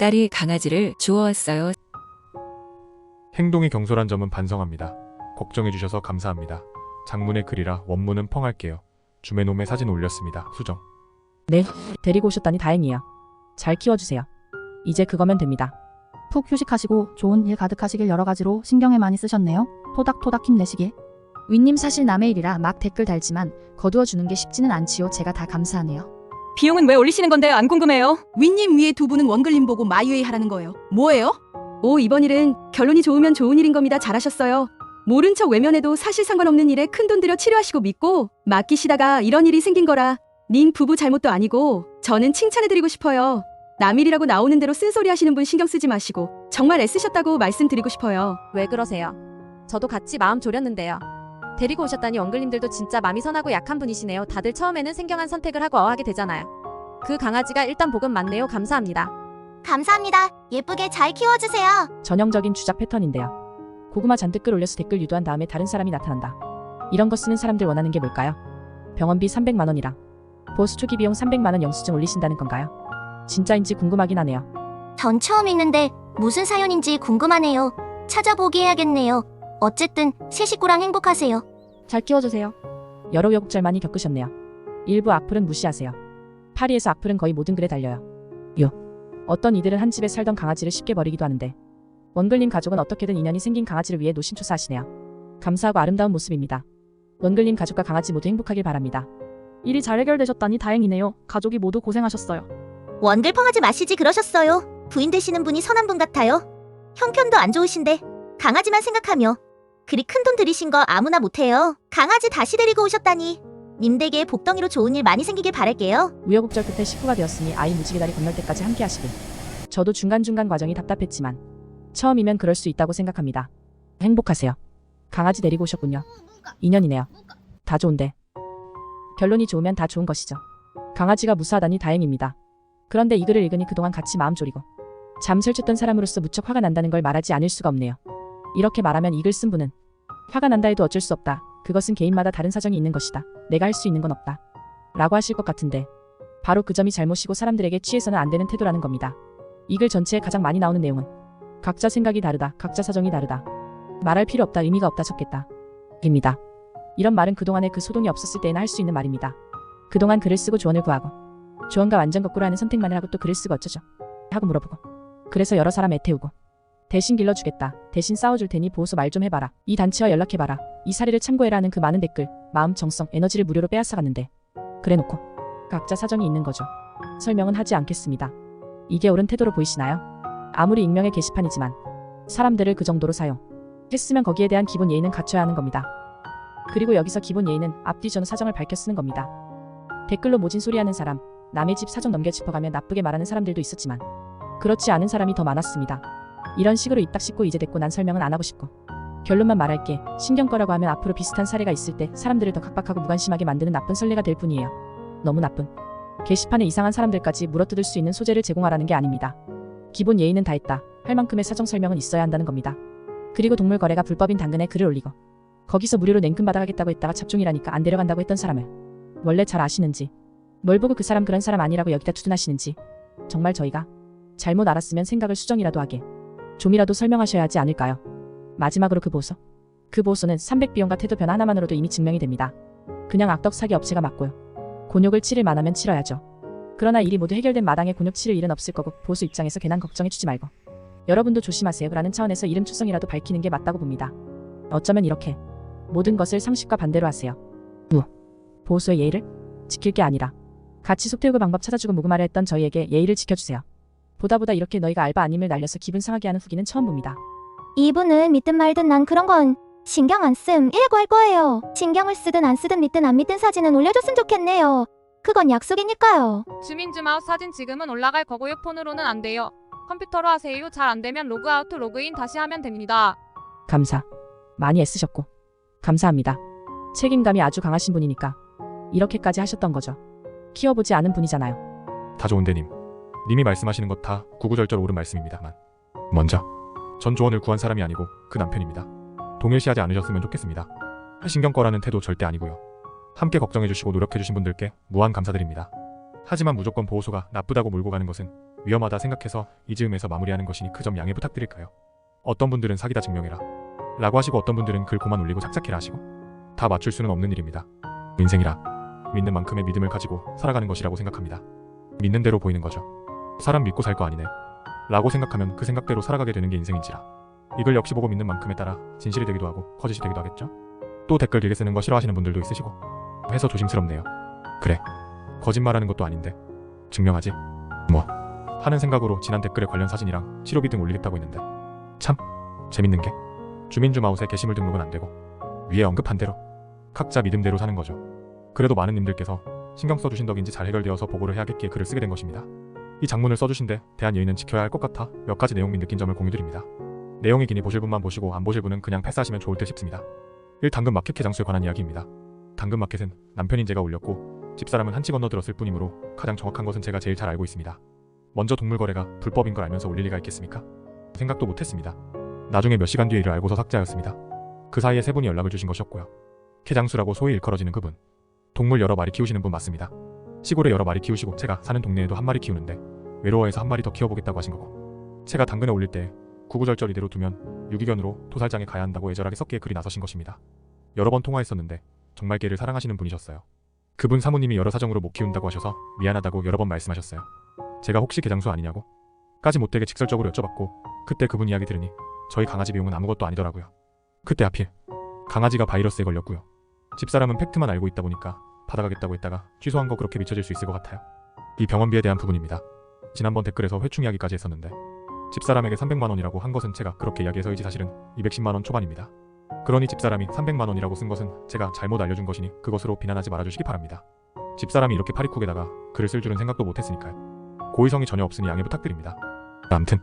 딸이 강아지를 주워왔어요. 행동이 경솔한 점은 반성합니다. 걱정해주셔서 감사합니다. 장문의 글이라 원문은 펑할게요. 주매놈의 사진 올렸습니다. 수정. 네, 데리고 오셨다니 다행이에요. 잘 키워주세요. 이제 그거면 됩니다. 푹 휴식하시고 좋은 일 가득하시길 여러 가지로 신경을 많이 쓰셨네요. 토닥토닥 힘내시길. 윗님 사실 남의 일이라 막 댓글 달지만 거두어주는 게 쉽지는 않지요. 제가 다 감사하네요. 비용은 왜 올리시는 건데 안 궁금해요. 윗님 위에 두 분은 원글님 보고 마이웨이 하라는 거예요. 뭐예요? 이번 일은 결론이 좋으면 좋은 일인 겁니다. 잘하셨어요. 모른 척 외면해도 사실 상관없는 일에 큰돈 들여 치료하시고 믿고 맡기시다가 이런 일이 생긴 거라 님 부부 잘못도 아니고 저는 칭찬해드리고 싶어요. 남 일이라고 나오는 대로 쓴소리 하시는 분 신경 쓰지 마시고 정말 애쓰셨다고 말씀드리고 싶어요. 왜 그러세요? 저도 같이 마음 졸였는데요. 데리고 오셨다니 원글님들도 진짜 마음이 선하고 약한 분이시네요. 다들 처음에는 생경한 선택을 하고 어하게 되잖아요. 그 강아지가 일단 복은 많네요. 감사합니다. 감사합니다. 예쁘게 잘 키워주세요. 전형적인 주작 패턴인데요. 고구마 잔뜩 끌올려서 댓글 유도한 다음에 다른 사람이 나타난다. 이런 거 쓰는 사람들 원하는 게 뭘까요? 병원비 300만 원이랑 보수 초기 비용 300만 원 영수증 올리신다는 건가요? 진짜인지 궁금하긴 하네요. 전 처음 읽는데 무슨 사연인지 궁금하네요. 찾아보기 해야겠네요. 어쨌든 새 식구랑 행복하세요. 잘 키워주세요. 여러 우여곡절 많이 겪으셨네요. 일부 악플은 무시하세요. 파리에서 악플은 거의 모든 글에 달려요. 어떤 이들은 한 집에 살던 강아지를 쉽게 버리기도 하는데 원글님 가족은 어떻게든 인연이 생긴 강아지를 위해 노심초사하시네요. 감사하고 아름다운 모습입니다. 원글님 가족과 강아지 모두 행복하길 바랍니다. 일이 잘 해결되셨다니 다행이네요. 가족이 모두 고생하셨어요. 원글 펑하지 마시지 그러셨어요. 부인 되시는 분이 선한 분 같아요. 형편도 안 좋으신데 강아지만 생각하며 그리 큰 돈 들이신 거 아무나 못해요. 강아지 다시 데리고 오셨다니 님 댁에 복덩이로 좋은 일 많이 생기길 바랄게요. 우여곡절 끝에 식구가 되었으니 아이 무지개 다리 건널 때까지 함께 하시길. 저도 중간중간 과정이 답답했지만 처음이면 그럴 수 있다고 생각합니다. 행복하세요. 강아지 데리고 오셨군요. 인연이네요. 다 좋은데. 결론이 좋으면 다 좋은 것이죠. 강아지가 무사하다니 다행입니다. 그런데 이 글을 읽으니 그동안 같이 마음 졸이고 잠설쳤던 사람으로서 무척 화가 난다는 걸 말하지 않을 수가 없네요. 이렇게 말하면 이 글 쓴 분은 화가 난다 해도 어쩔 수 없다. 그것은 개인마다 다른 사정이 있는 것이다. 내가 할 수 있는 건 없다. 라고 하실 것 같은데 바로 그 점이 잘못이고 사람들에게 취해서는 안 되는 태도라는 겁니다. 이 글 전체에 가장 많이 나오는 내용은 각자 생각이 다르다. 각자 사정이 다르다. 말할 필요 없다. 의미가 없다. 적겠다. 입니다. 이런 말은 그동안에 그 소동이 없었을 때에나 할 수 있는 말입니다. 그동안 글을 쓰고 조언을 구하고 조언과 완전 거꾸로 하는 선택만을 하고 또 글을 쓰고 어쩌죠? 하고 물어보고 그래서 여러 사람 애태우고 대신 길러주겠다. 대신 싸워줄 테니 보호소 말 좀 해봐라. 이 단체와 연락해봐라. 이 사례를 참고해라 하는 그 많은 댓글, 마음, 정성, 에너지를 무료로 빼앗아갔는데 그래놓고 각자 사정이 있는 거죠. 설명은 하지 않겠습니다. 이게 옳은 태도로 보이시나요? 아무리 익명의 게시판이지만 사람들을 그 정도로 사용했으면 거기에 대한 기본 예의는 갖춰야 하는 겁니다. 그리고 여기서 기본 예의는 앞뒤 전후 사정을 밝혀 쓰는 겁니다. 댓글로 모진 소리하는 사람, 남의 집 사정 넘겨 짚어가며 나쁘게 말하는 사람들도 있었지만 그렇지 않은 사람이 더 많았습니다. 이런 식으로 입 딱 씻고 이제 됐고 난 설명은 안 하고 싶고 결론만 말할게. 신경 꺼라고 하면 앞으로 비슷한 사례가 있을 때 사람들을 더 각박하고 무관심하게 만드는 나쁜 선례가 될 뿐이에요. 너무 나쁜. 게시판에 이상한 사람들까지 물어뜯을 수 있는 소재를 제공하라는 게 아닙니다. 기본 예의는 다 했다. 할 만큼의 사정 설명은 있어야 한다는 겁니다. 그리고 동물 거래가 불법인 당근에 글을 올리고 거기서 무료로 냉큼 받아가겠다고 했다가 잡종이라니까 안 데려간다고 했던 사람을 원래 잘 아시는지 뭘 보고 그 사람 그런 사람 아니라고 여기다 두둔하시는지 정말 저희가 잘못 알았으면 생각을 수정이라도 하게 좀이라도 설명하셔야 하지 않을까요? 마지막으로 그 보소. 그 보소는 300비용과 태도 변화 하나만으로도 이미 증명이 됩니다. 그냥 악덕 사기 업체가 맞고요. 곤욕을 치를 만하면 치러야죠. 그러나 일이 모두 해결된 마당에 곤욕 치를 일은 없을 거고 보수 입장에서 괜한 걱정해주지 말고 여러분도 조심하세요 라는 차원에서 이름 추성이라도 밝히는 게 맞다고 봅니다. 어쩌면 이렇게 모든 것을 상식과 반대로 하세요. 보수의 예의를 지킬 게 아니라 같이 속 태우고 방법 찾아주고 무구마를 했던 저희에게 예의를 지켜주세요. 보다 이렇게 너희가 알바 아님을 날려서 기분 상하게 하는 후기는 처음 봅니다. 이분은 믿든 말든 난 그런 건 신경 안 씀 이라고 할 거예요. 신경을 쓰든 안 쓰든 믿든 안 믿든 사진은 올려줬으면 좋겠네요. 그건 약속이니까요. 주민줌아웃 사진 지금은 올라갈 거고요. 폰으로는 안 돼요. 컴퓨터로 하세요. 잘 안 되면 로그아웃 로그인 다시 하면 됩니다. 감사. 많이 애쓰셨고 감사합니다. 책임감이 아주 강하신 분이니까 이렇게까지 하셨던 거죠. 키워보지 않은 분이잖아요. 다 좋은데 님이 말씀하시는 것 다 구구절절 옳은 말씀입니다만 먼저 전 조언을 구한 사람이 아니고 그 남편입니다. 동일시하지 않으셨으면 좋겠습니다. 신경 꺼라는 태도 절대 아니고요. 함께 걱정해주시고 노력해주신 분들께 무한 감사드립니다. 하지만 무조건 보호소가 나쁘다고 몰고 가는 것은 위험하다 생각해서 이 즈음에서 마무리하는 것이니 그 점 양해 부탁드릴까요? 어떤 분들은 사기다 증명해라 라고 하시고 어떤 분들은 글 고만 올리고 착착해라 하시고 다 맞출 수는 없는 일입니다. 인생이라 믿는 만큼의 믿음을 가지고 살아가는 것이라고 생각합니다. 믿는 대로 보이는 거죠. 사람 믿고 살 거 아니네 라고 생각하면 그 생각대로 살아가게 되는 게 인생인지라 이 글 역시 보고 믿는 만큼에 따라 진실이 되기도 하고 거짓이 되기도 하겠죠. 또 댓글 길게 쓰는 거 싫어하시는 분들도 있으시고 해서 조심스럽네요. 그래 거짓말하는 것도 아닌데 증명하지 뭐 하는 생각으로 지난 댓글에 관련 사진이랑 치료비 등 올리겠다고 했는데 참 재밌는 게 주민주마웃에 게시물 등록은 안 되고 위에 언급한 대로 각자 믿음대로 사는 거죠. 그래도 많은 님들께서 신경 써주신 덕인지 잘 해결되어서 보고를 해야겠기에 글을 쓰게 된 것입니다. 이 장문을 써주신데 대한 예의는 지켜야 할 것 같아 몇 가지 내용 및 느낀 점을 공유드립니다. 내용이 기니 보실 분만 보시고 안 보실 분은 그냥 패스하시면 좋을 듯 싶습니다. 1. 당근마켓 개장수에 관한 이야기입니다. 당근마켓은 남편인 제가 올렸고 집사람은 한치 건너들었을 뿐이므로 가장 정확한 것은 제가 제일 잘 알고 있습니다. 먼저 동물거래가 불법인 걸 알면서 올릴 리가 있겠습니까? 생각도 못했습니다. 나중에 몇 시간 뒤에 이를 알고서 삭제하였습니다. 그 사이에 세 분이 연락을 주신 것이었고요. 개장수라고 소위 일컬어지는 그분 동물 여러 마리 키우시는 분 맞습니다. 시골에 여러 마리 키우시고 제가 사는 동네에도 한 마리 키우는데 외로워해서 한 마리 더 키워보겠다고 하신 거고 제가 당근에 올릴 때 구구절절 이대로 두면 유기견으로 도살장에 가야 한다고 애절하게 섞기에 글이 나서신 것입니다. 여러 번 통화했었는데 정말 개를 사랑하시는 분이셨어요. 그분 사모님이 여러 사정으로 못 키운다고 하셔서 미안하다고 여러 번 말씀하셨어요. 제가 혹시 개장수 아니냐고 까지 못되게 직설적으로 여쭤봤고 그때 그분 이야기 들으니 저희 강아지 비용은 아무것도 아니더라고요. 그때 하필 강아지가 바이러스에 걸렸고요. 집사람은 팩트만 알고 있다 보니까 받아가겠다고 했다가 취소한 거 그렇게 미쳐질 수 있을 것 같아요. 이 병원비에 대한 부분입니다. 지난번 댓글에서 회충 이야기까지 했었는데 집사람에게 300만원이라고 한 것은 제가 그렇게 이야기해서이지 사실은 210만원 초반입니다. 그러니 집사람이 300만원이라고 쓴 것은 제가 잘못 알려준 것이니 그것으로 비난하지 말아주시기 바랍니다. 집사람이 이렇게 파리쿡에다가 글을 쓸 줄은 생각도 못했으니까요. 고의성이 전혀 없으니 양해 부탁드립니다. 암튼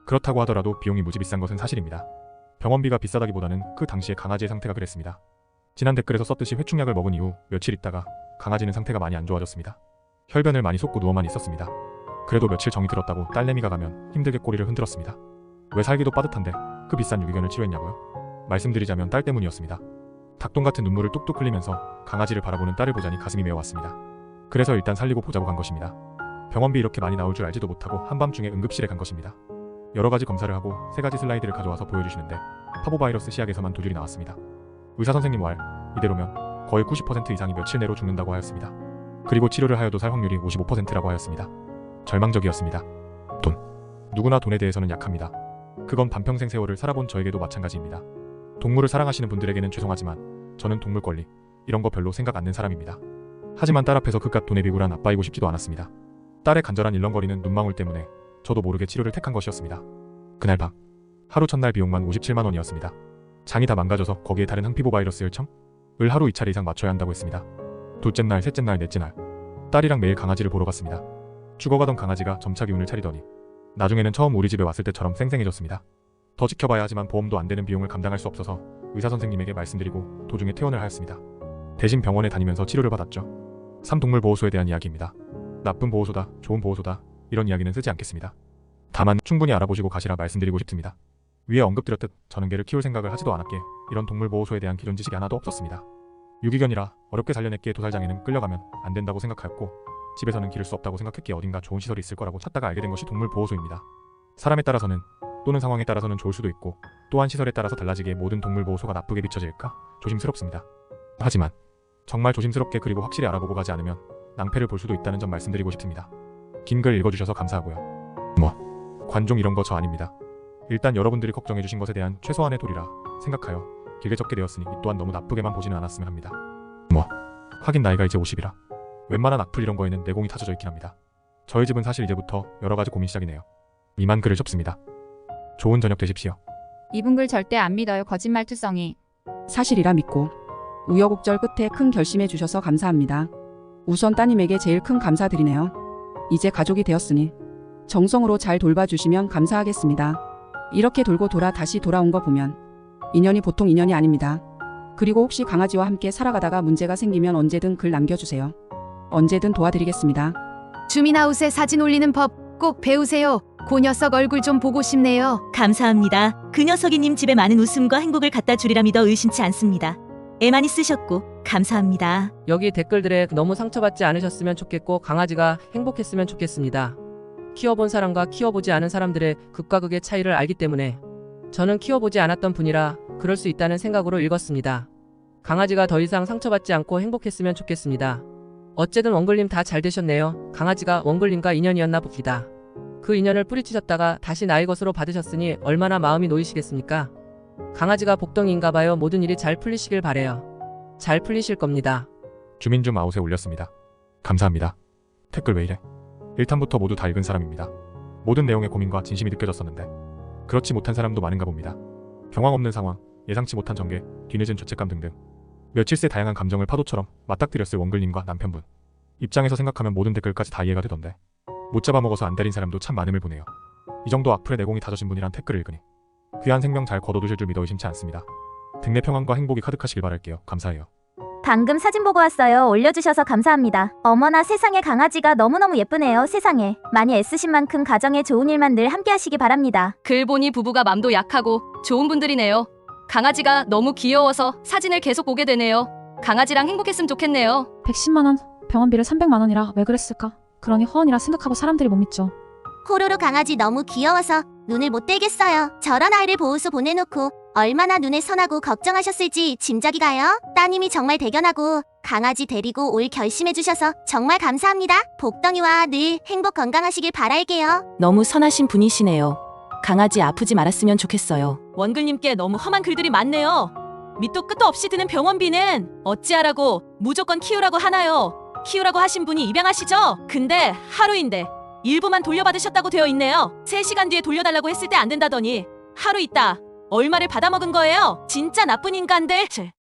그렇다고 하더라도 비용이 무지 비싼 것은 사실입니다. 병원비가 비싸다기보다는 그 당시에 강아지의 상태가 그랬습니다. 지난 댓글에서 썼듯이 회충약을 먹은 이후 며칠 있다가 강아지는 상태가 많이 안 좋아졌습니다. 혈변을 많이 쏟고 누워만 있었습니다. 그래도 며칠 정이 들었다고 딸내미가 가면 힘들게 꼬리를 흔들었습니다. 왜 살기도 빠듯한데 그 비싼 유기견을 치료했냐고요? 말씀드리자면 딸 때문이었습니다. 닭똥 같은 눈물을 뚝뚝 흘리면서 강아지를 바라보는 딸을 보자니 가슴이 메어왔습니다. 그래서 일단 살리고 보자고 간 것입니다. 병원비 이렇게 많이 나올 줄 알지도 못하고 한밤중에 응급실에 간 것입니다. 여러 가지 검사를 하고 3가지 슬라이드를 가져와서 보여주시는데 파보바이러스 시약에서만 2줄이 나왔습니다. 의사 선생님 말 이대로면 거의 90% 이상이 며칠 내로 죽는다고 하였습니다. 그리고 치료를 하여도 살 확률이 55%라고 하였습니다. 절망적이었습니다. 돈. 누구나 돈에 대해서는 약합니다. 그건 반평생 세월을 살아본 저에게도 마찬가지입니다. 동물을 사랑하시는 분들에게는 죄송하지만 저는 동물 권리 이런 거 별로 생각 않는 사람입니다. 하지만 딸 앞에서 그깟 돈에 비굴한 아빠이고 싶지도 않았습니다. 딸의 간절한 일렁거리는 눈망울 때문에 저도 모르게 치료를 택한 것이었습니다. 그날 밤 하루 첫날 비용만 57만원이었습니다. 장이 다 망가져서 거기에 다른 항피보 바이러스 열청을 하루 2차례 이상 맞춰야 한다고 했습니다. 둘째 날, 셋째 날, 넷째 날 딸이랑 매일 강아지를 보러 갔습니다. 죽어가던 강아지가 점차 기운을 차리더니 나중에는 처음 우리 집에 왔을 때처럼 쌩쌩해졌습니다. 더 지켜봐야 하지만 보험도 안 되는 비용을 감당할 수 없어서 의사 선생님에게 말씀드리고 도중에 퇴원을 하였습니다. 대신 병원에 다니면서 치료를 받았죠. 3. 동물보호소에 대한 이야기입니다. 나쁜 보호소다, 좋은 보호소다 이런 이야기는 쓰지 않겠습니다. 다만 충분히 알아보시고 가시라 말씀드리고 싶습니다. 위에 언급드렸듯 저는 개를 키울 생각을 하지도 않았기에 이런 동물보호소에 대한 기존 지식이 하나도 없었습니다. 유기견이라 어렵게 살려냈기에 도살장에는 끌려가면 안 된다고 생각하였고 집에서는 기를 수 없다고 생각했기에 어딘가 좋은 시설이 있을 거라고 찾다가 알게 된 것이 동물보호소입니다. 사람에 따라서는 또는 상황에 따라서는 좋을 수도 있고 또한 시설에 따라서 달라지기에 모든 동물보호소가 나쁘게 비춰질까 조심스럽습니다. 하지만 정말 조심스럽게 그리고 확실히 알아보고 가지 않으면 낭패를 볼 수도 있다는 점 말씀드리고 싶습니다. 긴 글 읽어주셔서 감사하고요. 관종 이런 거 저 아닙니다. 일단 여러분들이 걱정해주신 것에 대한 최소한의 도리라 생각하여 길게 적게 되었으니 이 또한 너무 나쁘게만 보지는 않았으면 합니다. 하긴 나이가 이제 50이라 웬만한 악플 이런 거에는 내공이 타져져 있긴 합니다. 저희 집은 사실 이제부터 여러 가지 고민 시작이네요. 이만 글을 접습니다. 좋은 저녁 되십시오. 이분 글 절대 안 믿어요. 거짓말투성이. 사실이라 믿고 우여곡절 끝에 큰 결심해 주셔서 감사합니다. 우선 따님에게 제일 큰 감사드리네요. 이제 가족이 되었으니 정성으로 잘 돌봐주시면 감사하겠습니다. 이렇게 돌고 돌아 다시 돌아온 거 보면 인연이 보통 인연이 아닙니다. 그리고 혹시 강아지와 함께 살아가다가 문제가 생기면 언제든 글 남겨주세요. 언제든 도와드리겠습니다. 주민아웃에 사진 올리는 법 꼭 배우세요. 그 녀석 얼굴 좀 보고 싶네요. 감사합니다. 그 녀석이 님 집에 많은 웃음과 행복을 갖다 주리라 믿어 의심치 않습니다. 애 많이 쓰셨고 감사합니다. 여기 댓글들에 너무 상처받지 않으셨으면 좋겠고 강아지가 행복했으면 좋겠습니다. 키워본 사람과 키워보지 않은 사람들의 극과 극의 차이를 알기 때문에 저는 키워보지 않았던 분이라 그럴 수 있다는 생각으로 읽었습니다. 강아지가 더 이상 상처받지 않고 행복했으면 좋겠습니다. 어쨌든 원글님 다 잘 되셨네요. 강아지가 원글님과 인연이었나 봅니다. 그 인연을 뿌리치셨다가 다시 나의 것으로 받으셨으니 얼마나 마음이 놓이시겠습니까? 강아지가 복덩이인가봐요. 모든 일이 잘 풀리시길 바래요. 잘 풀리실 겁니다. 주민 좀 아웃에 올렸습니다. 감사합니다. 댓글 왜 이래? 1탄부터 모두 다 읽은 사람입니다. 모든 내용의 고민과 진심이 느껴졌었는데 그렇지 못한 사람도 많은가 봅니다. 경황 없는 상황, 예상치 못한 전개, 뒤늦은 죄책감 등등 며칠 새 다양한 감정을 파도처럼 맞닥뜨렸을 원글님과 남편분 입장에서 생각하면 모든 댓글까지 다 이해가 되던데 못 잡아먹어서 안 때린 사람도 참 많음을 보네요. 이 정도 악플에 내공이 다져진 분이란 댓글을 읽으니 귀한 생명 잘 거둬두실 줄 믿어 의심치 않습니다. 등내 평안과 행복이 가득하시길 바랄게요. 감사해요. 방금 사진 보고 왔어요. 올려주셔서 감사합니다. 어머나 세상에 강아지가 너무너무 예쁘네요. 세상에. 많이 애쓰신 만큼 가정에 좋은 일만 늘 함께 하시기 바랍니다. 글 보니 부부가 맘도 약하고 좋은 분들이네요. 강아지가 너무 귀여워서 사진을 계속 보게 되네요. 강아지랑 행복했으면 좋겠네요. 110만 원, 병원비를 300만 원이라 왜 그랬을까? 그러니 허언이라 생각하고 사람들이 못 믿죠. 호로로 강아지 너무 귀여워서 눈을 못 떼겠어요. 저런 아이를 보호소 보내놓고 얼마나 눈에 선하고 걱정하셨을지 짐작이 가요. 따님이 정말 대견하고 강아지 데리고 올 결심해주셔서 정말 감사합니다. 복덩이와 늘 행복 건강하시길 바랄게요. 너무 선하신 분이시네요. 강아지 아프지 말았으면 좋겠어요. 원글님께 너무 험한 글들이 많네요. 밑도 끝도 없이 드는 병원비는 어찌하라고 무조건 키우라고 하나요? 키우라고 하신 분이 입양하시죠? 근데 하루인데 일부만 돌려받으셨다고 되어 있네요. 3시간 뒤에 돌려달라고 했을 때 안 된다더니 하루 있다 얼마를 받아먹은 거예요? 진짜 나쁜 인간들.